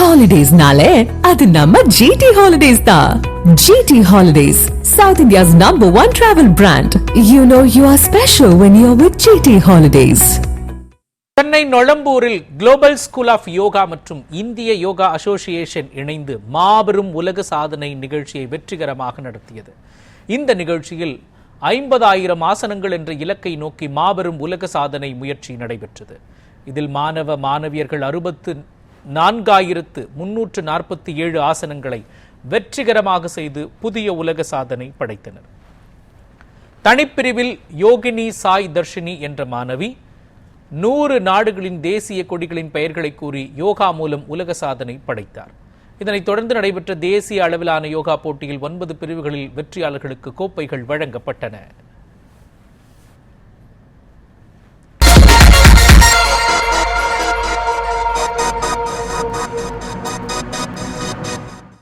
Holidays-nale, adu namma GT Holidays da. GT Holidays, South India's #1 travel brand. You know you are special when you're with GT Holidays. Chennai நொளம்பூரில் global school of yoga மற்றும் இந்திய yoga association இணைந்து மாபெரும் உலக சாதனை நிகழ்ச்சியை வெற்றிகரமாக நடத்தியது. இந்த நிகழ்ச்சியில் 50,000 ஆசனங்கள் என்ற இலக்கை நோக்கி மாபெரும் உலக சாதனை முயற்சி நடைபெற்றது. இதில் மாணவ மாணவியர்கள் 64,347 ஆசனங்களை வெற்றிகரமாக செய்து புதிய உலக சாதனை படைத்தனர். தனிப்பிரிவில் யோகினி சாய் தர்ஷினி என்ற மாணவி 100 நாடுகளின் தேசிய கொடிகளின் பெயர்களை கூறி யோகா மூலம் உலக சாதனை படைத்தார். இதனைத் தொடர்ந்து நடைபெற்ற தேசிய அளவிலான யோகா போட்டியில் 9 பிரிவுகளில் வெற்றியாளர்களுக்கு கோப்பைகள் வழங்கப்பட்டன.